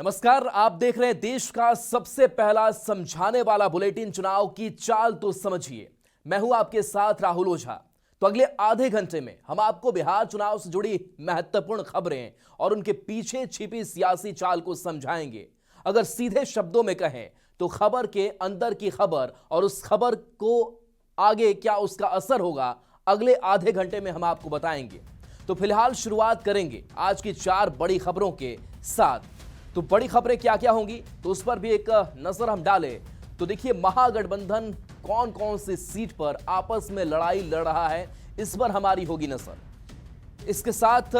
नमस्कार, आप देख रहे हैं देश का सबसे पहला समझाने वाला बुलेटिन चुनाव की चाल तो समझिए। मैं हूं आपके साथ राहुल ओझा। तो अगले आधे घंटे में हम आपको बिहार चुनाव से जुड़ी महत्वपूर्ण खबरें और उनके पीछे छिपी सियासी चाल को समझाएंगे। अगर सीधे शब्दों में कहें तो खबर के अंदर की खबर और उस खबर को आगे क्या उसका असर होगा, अगले आधे घंटे में हम आपको बताएंगे। तो फिलहाल शुरुआत करेंगे आज की 4 बड़ी खबरों के साथ। तो बड़ी खबरें क्या क्या होंगी तो उस पर भी एक नजर हम डालें तो देखिए, महागठबंधन कौन कौन सी सीट पर आपस में लड़ाई लड़ रहा है, इस पर हमारी होगी नजर। इसके साथ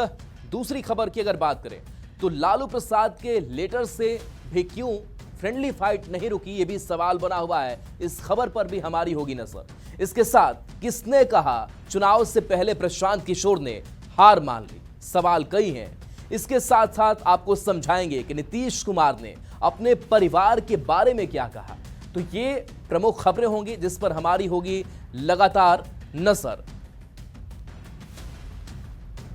दूसरी खबर की अगर बात करें तो लालू प्रसाद के लेटर से भी क्यों फ्रेंडली फाइट नहीं रुकी, यह भी सवाल बना हुआ है। इस खबर पर भी हमारी होगी नजर। इसके साथ किसने कहा चुनाव से पहले प्रशांत किशोर ने हार मान ली, सवाल कई हैं। इसके साथ साथ आपको समझाएंगे कि नीतीश कुमार ने अपने परिवार के बारे में क्या कहा। तो ये प्रमुख खबरें होंगी जिस पर हमारी होगी लगातार नजर।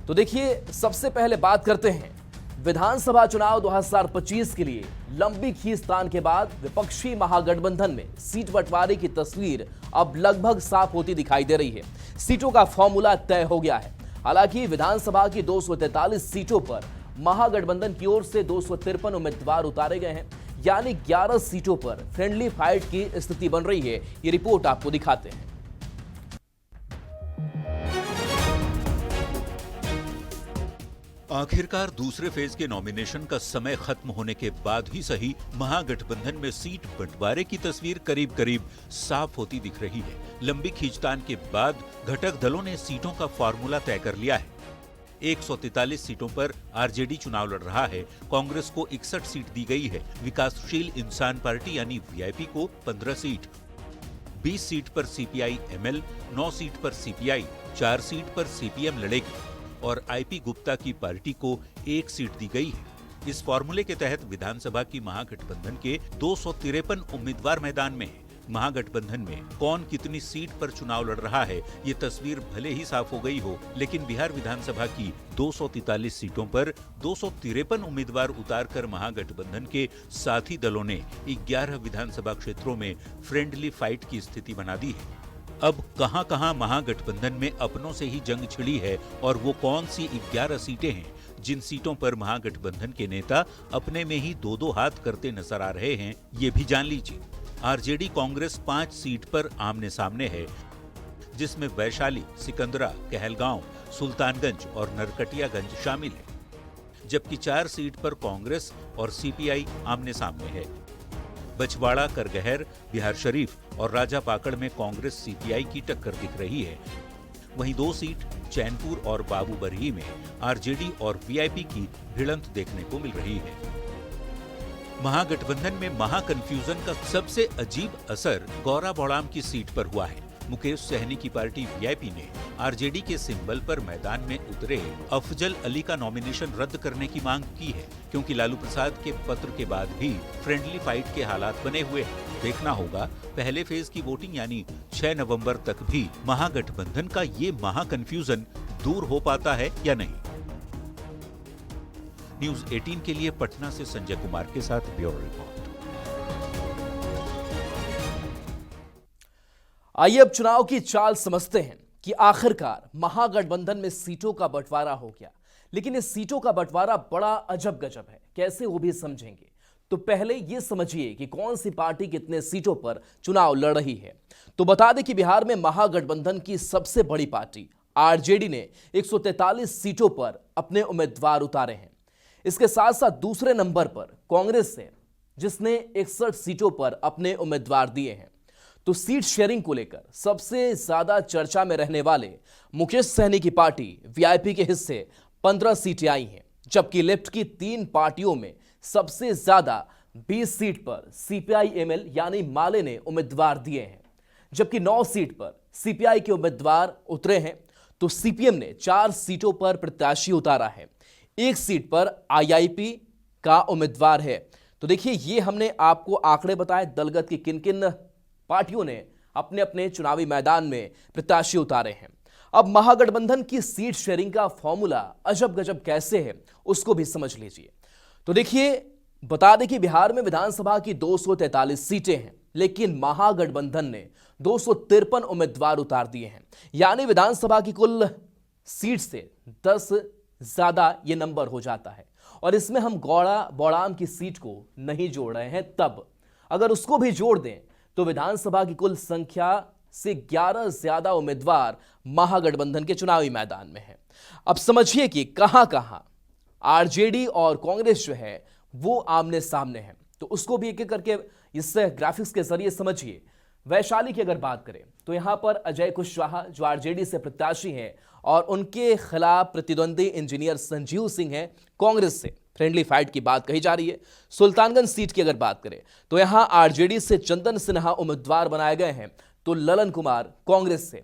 तो देखिए, सबसे पहले बात करते हैं विधानसभा चुनाव 2025 के लिए लंबी खींचतान के बाद विपक्षी महागठबंधन में सीट बंटवारे की तस्वीर अब लगभग साफ होती दिखाई दे रही है। सीटों का फॉर्मूला तय हो गया है। हालांकि विधानसभा की 243 सीटों पर महागठबंधन की ओर से 253 उम्मीदवार उतारे गए हैं, यानी 11 सीटों पर फ्रेंडली फाइट की स्थिति बन रही है। ये रिपोर्ट आपको दिखाते हैं। आखिरकार दूसरे फेज के नॉमिनेशन का समय खत्म होने के बाद ही सही महागठबंधन में सीट बंटवारे की तस्वीर करीब करीब साफ होती दिख रही है। लंबी खींचतान के बाद घटक दलों ने सीटों का फार्मूला तय कर लिया है। 143 सीटों पर आरजेडी चुनाव लड़ रहा है। कांग्रेस को 61 सीट दी गई है। विकासशील इंसान पार्टी यानी वीआईपी को 15 सीट, 20 सीट पर सीपीआई एमएल, 9 सीट पर सीपीआई, 4 सीट पर सीपीएम लड़ेगी और आईपी गुप्ता की पार्टी को 1 सीट दी गई है। इस फॉर्मूले के तहत विधानसभा की महागठबंधन के 253 उम्मीदवार मैदान में हैं। महागठबंधन में कौन कितनी सीट पर चुनाव लड़ रहा है, ये तस्वीर भले ही साफ हो गई हो, लेकिन बिहार विधानसभा की 243 सीटों पर 253 उम्मीदवार उतारकर महागठबंधन के साथी दलों ने 11 विधानसभा क्षेत्रों में फ्रेंडली फाइट की स्थिति बना दी है। अब कहां-कहां महागठबंधन में अपनों से ही जंग छिड़ी है और वो कौन सी 11 सीटें हैं जिन सीटों पर महागठबंधन के नेता अपने में ही दो हाथ करते नजर आ रहे हैं, ये भी जान लीजिए। आरजेडी कांग्रेस 5 सीट पर आमने सामने है, जिसमें वैशाली, सिकंदरा, कहलगांव, सुल्तानगंज और नरकटियागंज शामिल है। जबकि 4 सीट पर कांग्रेस और सीपीआई आमने सामने है। बछवाड़ा, करगहर, बिहार शरीफ और राजापाकड़ में कांग्रेस सीपीआई की टक्कर दिख रही है। वहीं 2 सीट चैनपुर और बाबूबरही में आरजेडी और वीआईपी की भिड़ंत देखने को मिल रही है। महागठबंधन में महाकन्फ्यूजन का सबसे अजीब असर गौरा बौड़ाम की सीट पर हुआ है। मुकेश सहनी की पार्टी वीआईपी ने आरजेडी के सिंबल पर मैदान में उतरे अफजल अली का नॉमिनेशन रद्द करने की मांग की है, क्योंकि लालू प्रसाद के पत्र के बाद भी फ्रेंडली फाइट के हालात बने हुए हैं। देखना होगा पहले फेज की वोटिंग यानी 6 नवंबर तक भी महागठबंधन का ये महाकन्फ्यूजन दूर हो पाता है या नहीं। न्यूज 18 के लिए पटना से संजय कुमार के साथ ब्यूरो रिपोर्ट। आइए अब चुनाव की चाल समझते हैं कि आखिरकार महागठबंधन में सीटों का बंटवारा हो गया, लेकिन इस सीटों का बंटवारा बड़ा अजब गजब है। कैसे, वो भी समझेंगे। तो पहले ये समझिए कि कौन सी पार्टी कितने सीटों पर चुनाव लड़ रही है। तो बता दें कि बिहार में महागठबंधन की सबसे बड़ी पार्टी आरजेडी ने 143 सीटों पर अपने उम्मीदवार उतारे हैं। इसके साथ साथ दूसरे नंबर पर कांग्रेस है, जिसने 61 सीटों पर अपने उम्मीदवार दिए हैं। तो सीट शेयरिंग को लेकर सबसे ज्यादा चर्चा में रहने वाले मुकेश सहनी की पार्टी वीआईपी के हिस्से 15 सीटें आई हैं, जबकि लेफ्ट की 3 पार्टियों में सबसे ज्यादा 20 सीट पर सीपीआई एमएल यानी माले ने उम्मीदवार दिए हैं, जबकि 9 सीट पर सीपीआई के उम्मीदवार उतरे हैं। तो सीपीएम ने 4 सीटों पर प्रत्याशी उतारा है, 1 सीट पर आईआईपी का उम्मीदवार है। तो देखिए, ये हमने आपको आंकड़े बताए दलगत की किन किन पार्टियों ने अपने अपने चुनावी मैदान में प्रत्याशी उतारे हैं। अब महागठबंधन की सीट शेयरिंग का फॉर्मूला अजब गजब कैसे है, उसको भी समझ लीजिए। तो देखिए, बता दें कि बिहार में विधानसभा की 243 सीटें हैं, लेकिन महागठबंधन ने 253 उम्मीदवार उतार दिए हैं। यानी विधानसभा की कुल सीट से 10 ज्यादा ये नंबर हो जाता है। और इसमें हम गौड़ा बौड़ाम की सीट को नहीं जोड़ रहे हैं। तब अगर उसको भी जोड़ दें तो विधानसभा की कुल संख्या से 11 ज्यादा उम्मीदवार महागठबंधन के चुनावी मैदान में हैं। अब समझिए कि कहां कहां आरजेडी और कांग्रेस जो है वो आमने सामने हैं। तो उसको भी एक एक करके इस ग्राफिक्स के जरिए समझिए। वैशाली की अगर बात करें तो यहां पर अजय कुशवाहा जो आरजेडी से प्रत्याशी हैं और उनके खिलाफ प्रतिद्वंदी इंजीनियर संजीव सिंह हैं कांग्रेस से। फ्रेंडली फाइट की बात कही जा रही है। सुल्तानगंज सीट की अगर बात करें तो यहां आरजेडी से चंदन सिन्हा उम्मीदवार बनाए गए हैं, तो ललन कुमार कांग्रेस से।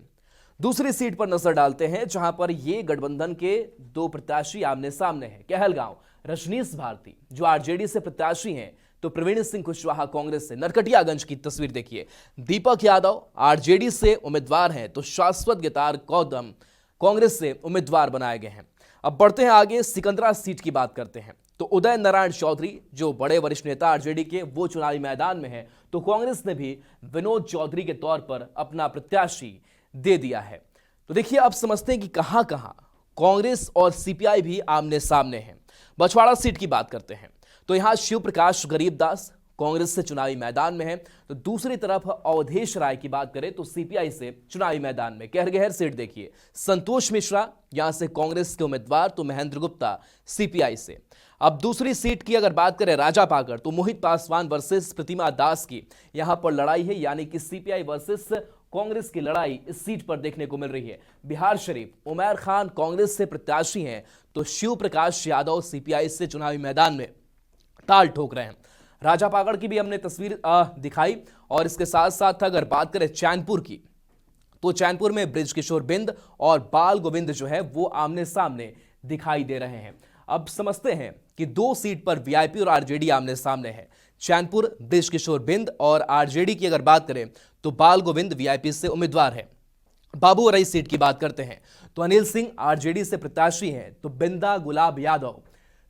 दूसरी सीट पर नजर डालते हैं जहां पर ये गठबंधन के दो प्रत्याशी आमने सामने हैं। कहलगांव रजनीश भारती जो आरजेडी से प्रत्याशी हैं, तो प्रवीण सिंह कुशवाहा कांग्रेस से। नरकटियागंज की तस्वीर देखिए, दीपक यादव आरजेडी से उम्मीदवार हैं, तो शाश्वत गितार गौतम कांग्रेस से उम्मीदवार बनाए गए हैं। अब बढ़ते हैं आगे, सिकंदरा सीट की बात करते हैं। तो उदय नारायण चौधरी जो बड़े वरिष्ठ नेता आरजेडी के, वो चुनावी मैदान में है। तो कांग्रेस ने भी विनोद चौधरी के तौर पर अपना प्रत्याशी दे दिया है। तो देखिए, अब समझते हैं कि कहां कहां कांग्रेस और सीपीआई भी आमने सामने हैं। बछवाड़ा सीट की बात करते हैं तो यहां शिव प्रकाश गरीबदास कांग्रेस से चुनावी मैदान में है। तो दूसरी तरफ अवधेश राय की बात करें तो सीपीआई से चुनावी मैदान में। कहरगहर सीट देखिए, संतोष मिश्रा यहां से कांग्रेस के उम्मीदवार, तो महेंद्र गुप्ता सीपीआई से। अब दूसरी सीट की अगर बात करें राजा पाकर, तो मोहित पासवान वर्सेस प्रतिमा दास की यहां पर लड़ाई है। यानी कि सीपीआई वर्सेस कांग्रेस की लड़ाई इस सीट पर देखने को मिल रही है। बिहार शरीफ उमर खान कांग्रेस से प्रत्याशी हैं, तो शिव प्रकाश यादव सीपीआई से चुनावी मैदान में ताल ठोक रहे हैं। राजा पागड़ की भी हमने तस्वीर दिखाई। और इसके साथ साथ अगर बात करें चैनपुर की, तो चैनपुर में ब्रिज किशोर बिंद और बाल गोविंद जो है वो आमने सामने दिखाई दे रहे हैं। अब समझते हैं कि दो सीट पर वीआईपी और आरजेडी आमने सामने है। चैनपुर ब्रिज किशोर बिंद, और आरजेडी की अगर बात करें तो बाल गोविंद वीआईपी से उम्मीदवार है। बाबू अरई सीट की बात करते हैं तो अनिल सिंह आरजेडी से प्रत्याशी हैं, तो बिंदा गुलाब यादव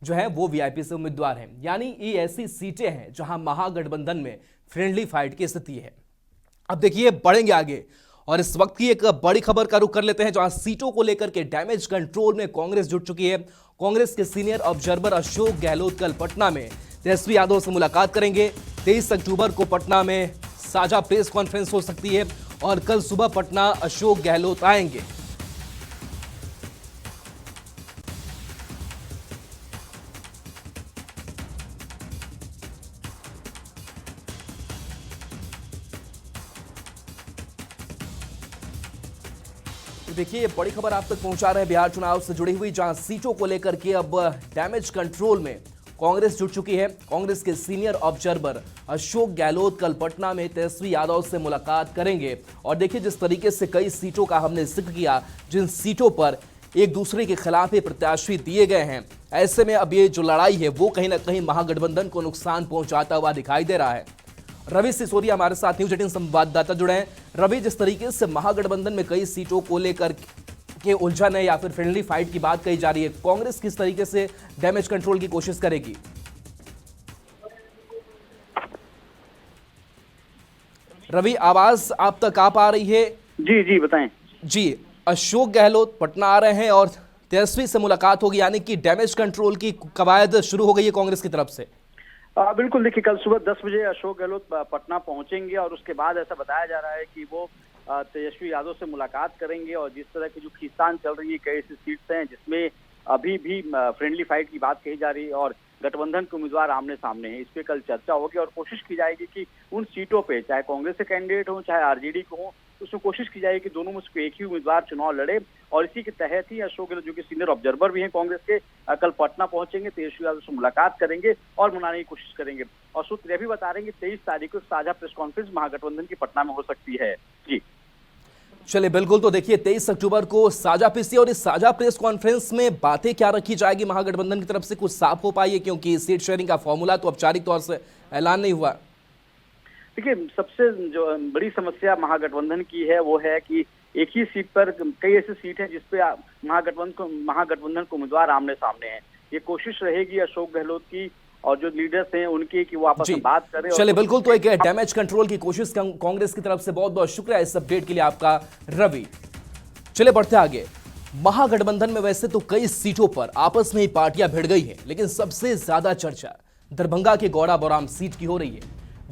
जो है वो वीआईपी से उम्मीदवार हैं। यानी ये ऐसी सीटें हैं जहां महागठबंधन में फ्रेंडली फाइट की स्थिति है। अब देखिए, बढ़ेंगे आगे और इस वक्त की एक बड़ी खबर का रुख कर लेते हैं, जहां सीटों को लेकर के डैमेज कंट्रोल में कांग्रेस जुट चुकी है। कांग्रेस के सीनियर ऑब्जर्वर अशोक गहलोत कल पटना में तेजस्वी यादव से मुलाकात करेंगे। 23 अक्टूबर को पटना में साझा प्रेस कॉन्फ्रेंस हो सकती है और कल सुबह पटना अशोक गहलोत आएंगे। देखिए, ये बड़ी खबर आप तक पहुंचा रहे हैं बिहार चुनाव से जुड़ी हुई, जहां सीटों को लेकर के अब डैमेज कंट्रोल में कांग्रेस जुट चुकी है। कांग्रेस के सीनियर ऑब्जर्वर अशोक गहलोत कल पटना में तेजस्वी यादव से मुलाकात करेंगे। और देखिए, जिस तरीके से कई सीटों का हमने जिक्र किया, जिन सीटों पर एक दूसरे के खिलाफ ये प्रत्याशी दिए गए हैं, ऐसे में अब ये जो लड़ाई है वो कहीं ना कहीं महागठबंधन को नुकसान पहुंचाता हुआ दिखाई दे रहा है। रवि सिसोदिया हमारे साथ न्यूज 18 संवाददाता जुड़े हैं। रवि, जिस तरीके से महागठबंधन में कई सीटों को लेकर के उलझन है या फिर फ्रेंडली फाइट की बात कही जा रही है, कांग्रेस किस तरीके से डैमेज कंट्रोल की कोशिश करेगी? रवि, आवाज आप तक आ पा रही है? जी जी बताएं। जी, अशोक गहलोत पटना आ रहे हैं और तेजस्वी से मुलाकात होगी, यानी कि डैमेज कंट्रोल की कवायद शुरू हो गई है कांग्रेस की तरफ से। बिल्कुल, देखिए, कल सुबह 10 बजे अशोक गहलोत पटना पहुंचेंगे और उसके बाद ऐसा बताया जा रहा है कि वो तेजस्वी यादव से मुलाकात करेंगे। और जिस तरह की जो खींचतान चल रही है, कई ऐसी सीट्स हैं जिसमें अभी भी फ्रेंडली फाइट की बात कही जा रही है और गठबंधन के उम्मीदवार आमने सामने हैं। इस पे कल चर्चा होगी और कोशिश की जाएगी कि उन सीटों पे, चाहे कांग्रेस के कैंडिडेट हो चाहे आरजेडी को हो, उसमें कोशिश की जाएगी कि दोनों में से एक ही उम्मीदवार चुनाव लड़े। और इसी के तहत ही अशोक गहलोत, जो कि सीनियर ऑब्जर्वर भी हैं कांग्रेस के, कल पटना पहुंचेंगे, तेजस्वी यादव से मुलाकात करेंगे और मनाने की कोशिश करेंगे। और सूत्र यह भी बता रहे हैं कि 23 तारीख को साझा प्रेस कॉन्फ्रेंस महागठबंधन की पटना में हो सकती है। जी चलिए, बिल्कुल। तो देखिए, 23 अक्टूबर को साझा पीसी, और इस साझा प्रेस कॉन्फ्रेंस में बातें क्या रखी जाएगी महागठबंधन की तरफ से, कुछ साफ हो पाई है? क्योंकि सीट शेयरिंग का फॉर्मूला तो औपचारिक तौर से ऐलान नहीं हुआ। देखिए, सबसे जो बड़ी समस्या महागठबंधन की है वो है कि एक ही सीट पर कई ऐसी सीट है जिसपे महागठबंधन को उम्मीदवार आमने सामने हैं। ये कोशिश रहेगी अशोक गहलोत की और जो लीडर्स हैं उनकी कि वो आपस में बात करें। चलिए बिल्कुल, तो एक डैमेज कंट्रोल की कोशिश कांग्रेस की तरफ से बहुत बहुत शुक्रिया इस अपडेट के लिए आपका रवि। चलिए बढ़ते आगे। महागठबंधन में वैसे तो कई सीटों पर आपस में ही पार्टियां भिड़ गई हैं, लेकिन सबसे ज्यादा चर्चा दरभंगा के गौड़ा बौराम सीट की हो रही है।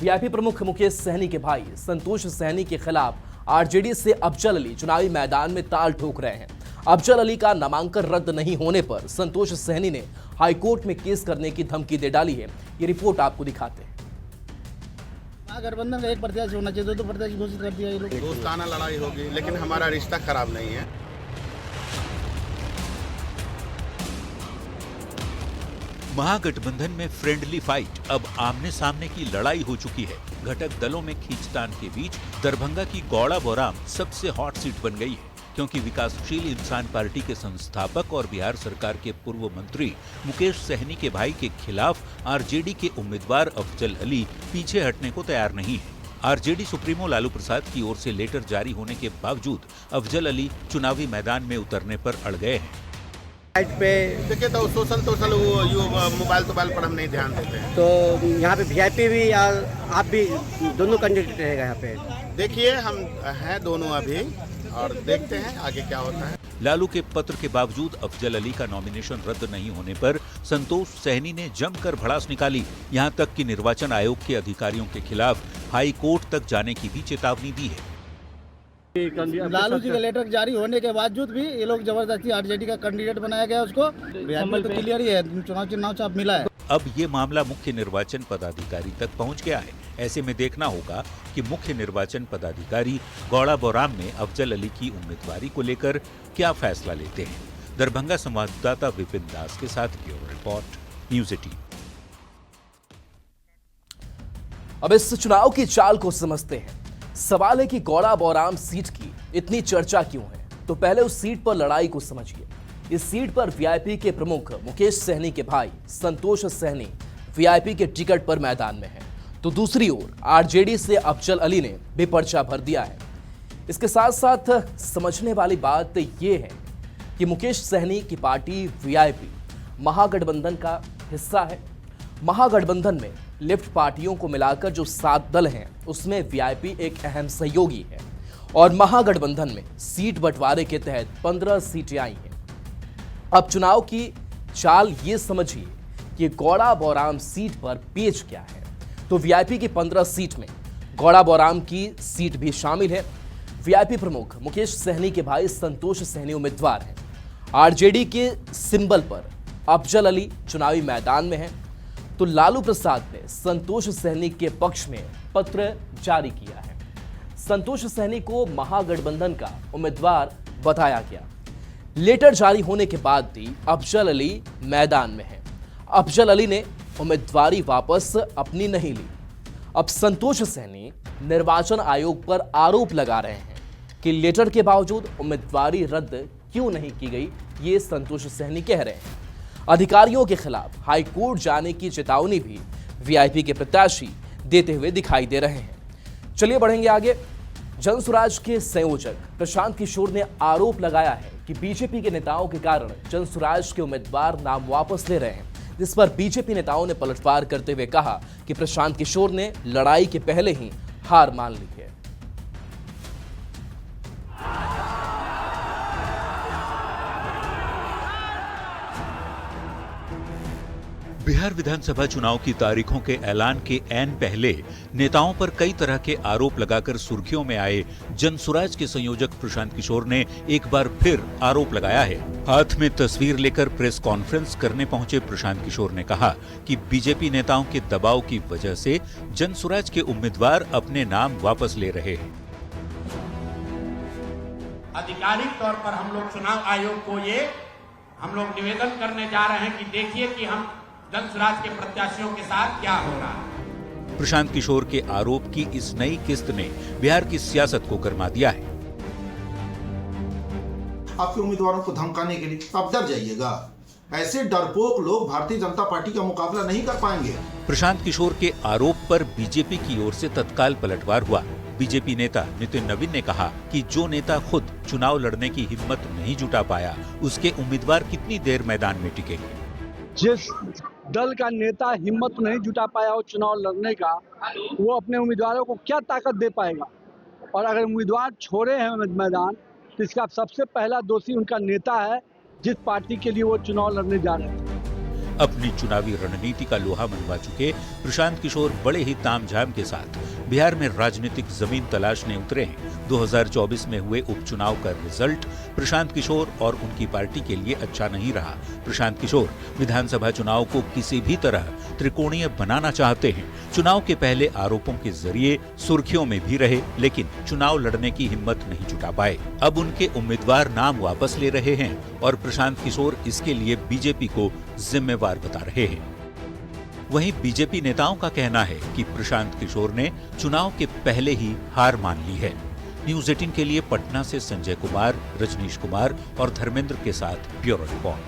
वीआईपी प्रमुख मुकेश सहनी के भाई संतोष सहनी के खिलाफ आरजेडी से अफजल अली चुनावी मैदान में ताल ठोक रहे हैं। अफजल अली का नामांकन रद्द नहीं होने पर संतोष सहनी ने हाईकोर्ट में केस करने की धमकी दे डाली है। ये रिपोर्ट आपको दिखाते हैं। गठबंधन का एक प्रत्याशी होना चाहिए, तो प्रत्याशी घोषित कर दिया ये लोग। दोस्ताना लड़ाई होगी, लेकिन हमारा रिश्ता खराब नहीं है। महागठबंधन में फ्रेंडली फाइट अब आमने सामने की लड़ाई हो चुकी है। घटक दलों में खींचतान के बीच दरभंगा की गौड़ा बौराम सबसे हॉट सीट बन गई है, क्योंकि विकासशील इंसान पार्टी के संस्थापक और बिहार सरकार के पूर्व मंत्री मुकेश सहनी के भाई के खिलाफ आरजेडी के उम्मीदवार अफजल अली पीछे हटने को तैयार नहीं है। आरजेडी सुप्रीमो लालू प्रसाद की ओर से लेटर जारी होने के बावजूद अफजल अली चुनावी मैदान में उतरने पर अड़ गए हैं। साइट पे देखिए तो सोशल मोबाइल पर हम नहीं ध्यान देते हैं। तो यहाँ पे वीआईपी भी आप भी दोनों कैंडिडेट रहेगा यहाँ पे। देखिए हम हैं दोनों अभी, और देखते हैं आगे क्या होता है। लालू के पत्र के बावजूद अफजल अली का नॉमिनेशन रद्द नहीं होने पर संतोष सहनी ने जमकर भड़ास निकाली। यहां तक कि निर्वाचन आयोग के अधिकारियों के खिलाफ हाई कोर्ट तक जाने की भी चेतावनी दी है। लालू जी का लेटर जारी होने के बावजूद भी ये लोग जबरदस्ती आरजेडी का कैंडिडेट बनाया गया उसको। तो क्लियर ही है, चुनाव चाप मिला है। अब ये मामला मुख्य निर्वाचन पदाधिकारी तक पहुंच गया है। ऐसे में देखना होगा कि मुख्य निर्वाचन पदाधिकारी गौड़ा बौराम में अफजल अली की उम्मीदवारी को लेकर क्या फैसला लेते हैं। दरभंगा संवाददाता विपिन दास के साथ ब्यूरो रिपोर्ट, न्यूज़ 18। अब इस चुनाव की चाल को समझते हैं। सवाल है कि गौड़ा बौराम सीट की इतनी चर्चा क्यों है? तो पहले उस सीट पर लड़ाई को समझिए। इस सीट पर वीआईपी के प्रमुख मुकेश सहनी के भाई संतोष सहनी वीआईपी के टिकट पर मैदान में है, तो दूसरी ओर आरजेडी से अफजल अली ने भी पर्चा भर दिया है। इसके साथ साथ समझने वाली बात यह है कि मुकेश सहनी की पार्टी वीआईपी महागठबंधन का हिस्सा है। महागठबंधन में लिफ्ट पार्टियों को मिलाकर जो 7 दल हैं, उसमें वीआईपी एक अहम सहयोगी है और महागठबंधन में सीट बंटवारे के तहत 15 सीटें आई हैं। अब चुनाव की चाल ये समझिए कि गौड़ा बौराम सीट पर पेच क्या है। तो वीआईपी की 15 सीट में गौड़ा बौराम की सीट भी शामिल है। वीआईपी प्रमुख मुकेश सहनी के भाई संतोष सहनी उम्मीदवार हैं। आरजेडी के सिंबल पर अफजल अली चुनावी मैदान में है, तो लालू प्रसाद ने संतोष सहनी के पक्ष में पत्र जारी किया है। संतोष सहनी को महागठबंधन का उम्मीदवार बताया गया। लेटर जारी होने के बाद भी अफजल अली मैदान में है। अफजल अली ने उम्मीदवारी वापस अपनी नहीं ली। अब संतोष सहनी निर्वाचन आयोग पर आरोप लगा रहे हैं कि लेटर के बावजूद उम्मीदवारी रद्द क्यों नहीं की गई। ये संतोष सहनी कह रहे हैं। अधिकारियों के खिलाफ हाई कोर्ट जाने की चेतावनी भी वीआईपी के प्रत्याशी देते हुए दिखाई दे रहे हैं। चलिए बढ़ेंगे आगे। जनसुराज के संयोजक प्रशांत किशोर ने आरोप लगाया है कि बीजेपी के नेताओं के कारण जनसुराज के उम्मीदवार नाम वापस ले रहे हैं, जिस पर बीजेपी नेताओं ने पलटवार करते हुए कहा कि प्रशांत किशोर ने लड़ाई के पहले ही हार मान ली है। बिहार विधानसभा चुनाव की तारीखों के ऐलान के ऐन पहले नेताओं पर कई तरह के आरोप लगाकर सुर्खियों में आए जनसुराज के संयोजक प्रशांत किशोर ने एक बार फिर आरोप लगाया है। हाथ में तस्वीर लेकर प्रेस कॉन्फ्रेंस करने पहुंचे प्रशांत किशोर ने कहा कि बीजेपी नेताओं के दबाव की वजह से जनसुराज के उम्मीदवार अपने नाम वापस ले रहे हैं। आधिकारिक तौर पर हम लोग चुनाव आयोग को हम लोग निवेदन करने जा रहे हैं कि देखिए कि हम जनसुराज के प्रत्याशियों के साथ क्या हो रहा है। प्रशांत किशोर के आरोप की इस नई किस्त ने बिहार की सियासत को गरमा दिया है। आपके उम्मीदवारों को धमकाने के लिए आप डर जाइएगा। ऐसे डरपोक लोग भारतीय जनता पार्टी का मुकाबला नहीं कर पाएंगे। प्रशांत किशोर के आरोप पर बीजेपी की ओर से तत्काल पलटवार हुआ। बीजेपी नेता नितिन नवीन ने कहा कि जो नेता खुद चुनाव लड़ने की हिम्मत नहीं जुटा पाया, उसके उम्मीदवार कितनी देर मैदान में टिकेंगे। जिस दल का नेता हिम्मत नहीं जुटा पाया हो चुनाव लड़ने का, वो अपने उम्मीदवारों को क्या ताकत दे पाएगा। और अगर उम्मीदवार छोड़े हैं मैदान तो इसका सबसे पहला दोषी उनका नेता है, जिस पार्टी के लिए वो चुनाव लड़ने जा रहे हैं। अपनी चुनावी रणनीति का लोहा मनवा चुके प्रशांत किशोर बड़े ही तामझाम के साथ बिहार में राजनीतिक जमीन तलाशने उतरे हैं। 2024 में हुए उपचुनाव का रिजल्ट प्रशांत किशोर और उनकी पार्टी के लिए अच्छा नहीं रहा। प्रशांत किशोर विधानसभा चुनाव को किसी भी तरह त्रिकोणीय बनाना चाहते हैं। चुनाव के पहले आरोपों के जरिए सुर्खियों में भी रहे, लेकिन चुनाव लड़ने की हिम्मत नहीं जुटा पाए। अब उनके उम्मीदवार नाम वापस ले रहे हैं और प्रशांत किशोर इसके लिए बीजेपी को जिम्मेवार बता रहे हैं। वहीं बीजेपी नेताओं का कहना है कि प्रशांत किशोर ने चुनाव के पहले ही हार मान ली है। न्यूज़ 18 के लिए पटना से संजय कुमार, रजनीश कुमार और धर्मेंद्र के साथ ब्यूरो रिपोर्ट।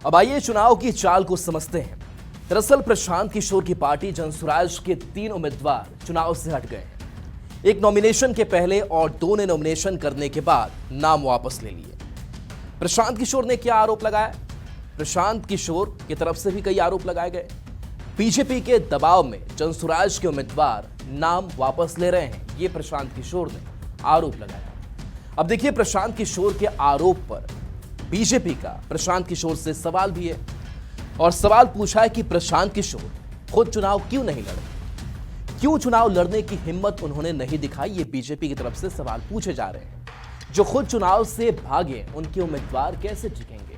अब आइए चुनाव की चाल को समझते हैं। दरअसल प्रशांत किशोर की पार्टी जनसुराज के 3 उम्मीदवार चुनाव से हट गए हैं। एक नॉमिनेशन के पहले और 2 ने नॉमिनेशन करने के बाद नाम वापस ले लिए। प्रशांत किशोर ने क्या आरोप लगाया? प्रशांत किशोर की तरफ से भी कई आरोप लगाए गए। बीजेपी के दबाव में जनसुराज के उम्मीदवार नाम वापस ले रहे हैं, ये प्रशांत किशोर ने आरोप लगाया। अब देखिए, प्रशांत किशोर के आरोप पर बीजेपी का प्रशांत किशोर से सवाल भी है और सवाल पूछा है कि प्रशांत किशोर खुद चुनाव क्यों नहीं लड़े, क्यों चुनाव लड़ने की हिम्मत उन्होंने नहीं दिखाई। ये बीजेपी की तरफ से सवाल पूछे जा रहे हैं। जो खुद चुनाव से भागे उनके उम्मीदवार कैसे टिकेंगे?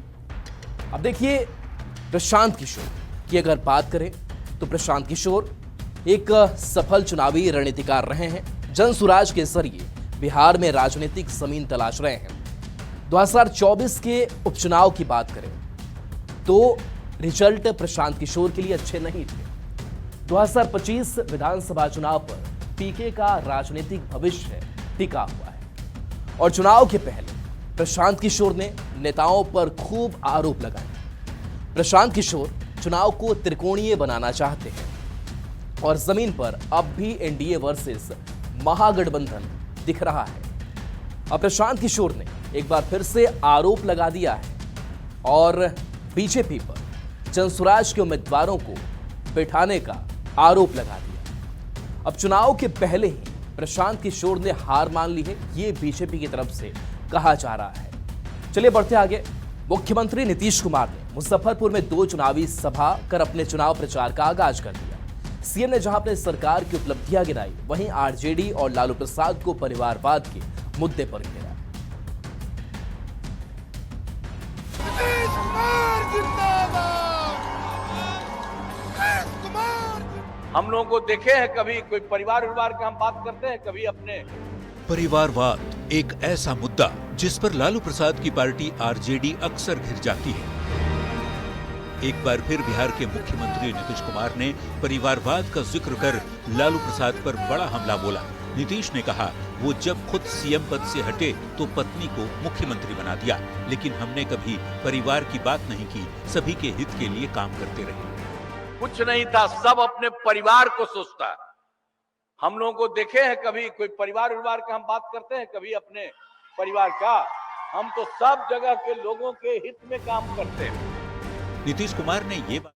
अब देखिए, प्रशांत किशोर की अगर बात करें तो प्रशांत किशोर एक सफल चुनावी रणनीतिकार रहे हैं। जनसुराज के जरिए बिहार में राजनीतिक जमीन तलाश रहे हैं। 2024 के उपचुनाव की बात करें तो रिजल्ट प्रशांत किशोर के लिए अच्छे नहीं थे। 2025 विधानसभा चुनाव पर पीके का राजनीतिक भविष्य टिका हुआ है और चुनाव के पहले प्रशांत किशोर ने नेताओं पर खूब आरोप लगाए। प्रशांत किशोर चुनाव को त्रिकोणीय बनाना चाहते हैं और जमीन पर अब भी एनडीए वर्सेस महागठबंधन दिख रहा है। अब प्रशांत किशोर ने एक बार फिर से आरोप लगा दिया है और बीजेपी पर जनसुराज के उम्मीदवारों को बिठाने का आरोप लगा दिया। अब चुनाव के पहले ही प्रशांत किशोर ने हार मान ली है, ये बीजेपी की तरफ से कहा जा रहा है। चलिए बढ़ते आगे। मुख्यमंत्री नीतीश कुमार ने मुजफ्फरपुर में 2 चुनावी सभा कर अपने चुनाव प्रचार का आगाज कर दिया। सीएम ने जहां अपने सरकार की उपलब्धियां गिनाई, वहीं आरजेडी और लालू प्रसाद को परिवारवाद के मुद्दे पर घेरा। हम लोगों को देखे हैं, कभी कोई परिवार का हम बात करते हैं, कभी अपने परिवारवाद एक ऐसा मुद्दा जिस पर लालू प्रसाद की पार्टी आरजेडी अक्सर घिर जाती है। एक बार फिर बिहार के मुख्यमंत्री नीतीश कुमार ने परिवारवाद का जिक्र कर लालू प्रसाद पर बड़ा हमला बोला। नीतीश ने कहा, वो जब खुद सीएम पद से हटे तो पत्नी को मुख्यमंत्री बना दिया, लेकिन हमने कभी परिवार की बात नहीं की, सभी के हित के लिए काम करते रहे। कुछ नहीं था, सब अपने परिवार को सोचता है। हम लोगों को देखे हैं, कभी कोई परिवार का हम बात करते हैं, कभी अपने परिवार का। हम तो सब जगह के लोगों के हित में काम करते हैं। नीतीश कुमार ने ये बात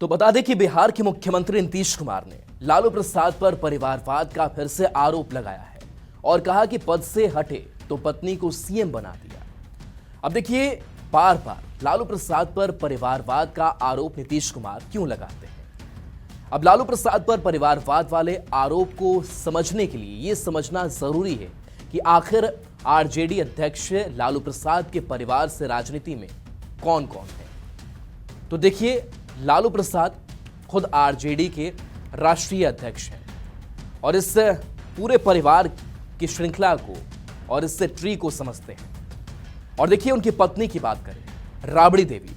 तो बता दें कि बिहार के मुख्यमंत्री नीतीश कुमार ने लालू प्रसाद पर परिवारवाद का फिर से आरोप लगाया है और कहा कि पद से हटे तो पत्नी को सीएम बना दिया। अब देखिए, बार बार लालू प्रसाद पर परिवारवाद का आरोप नीतीश कुमार क्यों लगाते हैं? अब लालू प्रसाद पर परिवारवाद वाले आरोप को समझने के लिए यह समझना जरूरी है कि आखिर आरजेडी अध्यक्ष लालू प्रसाद के परिवार से राजनीति में कौन कौन है। तो देखिए, लालू प्रसाद खुद आरजेडी के राष्ट्रीय अध्यक्ष हैं और इस पूरे परिवार की श्रृंखला को और इससे ट्री को समझते हैं। और देखिए, उनकी पत्नी की बात करें, राबड़ी देवी,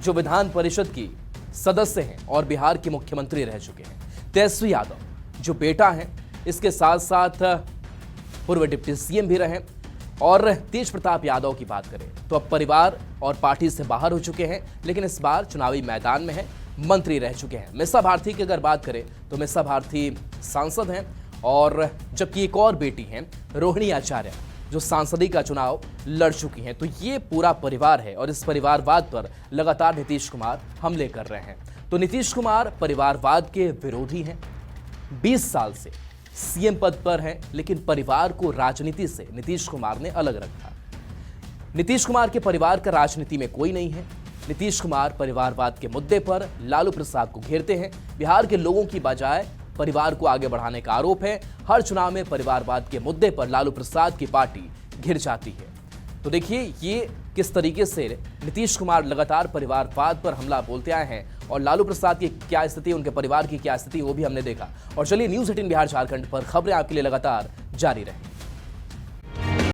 जो विधान परिषद की सदस्य हैं और बिहार के मुख्यमंत्री रह चुके हैं। तेजस्वी यादव जो बेटा हैं, इसके साथ साथ पूर्व डिप्टी सीएम भी रहे। और तेज प्रताप यादव की बात करें तो अब परिवार और पार्टी से बाहर हो चुके हैं, लेकिन इस बार चुनावी मैदान में हैं, मंत्री रह चुके हैं। मीसा भारती की अगर बात करें तो मीसा भारती सांसद हैं और जबकि एक और बेटी हैं रोहिणी आचार्य, जो सांसदी का चुनाव लड़ चुकी हैं। तो ये पूरा परिवार है और इस परिवारवाद पर लगातार नीतीश कुमार हमले कर रहे हैं। तो नीतीश कुमार परिवारवाद के विरोधी हैं, 20 साल से सीएम पद पर हैं, लेकिन परिवार को राजनीति से नीतीश कुमार ने अलग रखा। नीतीश कुमार के परिवार का राजनीति में कोई नहीं है। नीतीश कुमार परिवारवाद के मुद्दे पर लालू प्रसाद को घेरते हैं। बिहार के लोगों की बजाय परिवार को आगे बढ़ाने का आरोप है। हर चुनाव में परिवारवाद के मुद्दे पर लालू प्रसाद की पार्टी घिर जाती है। तो देखिए ये किस तरीके से नीतीश कुमार लगातार परिवारवाद पर हमला बोलते आए हैं और लालू प्रसाद की क्या स्थिति, उनके परिवार की क्या स्थिति, वो भी हमने देखा। और चलिए न्यूज़ 18 बिहार झारखंड पर खबरें आपके लिए लगातार जारी रहें।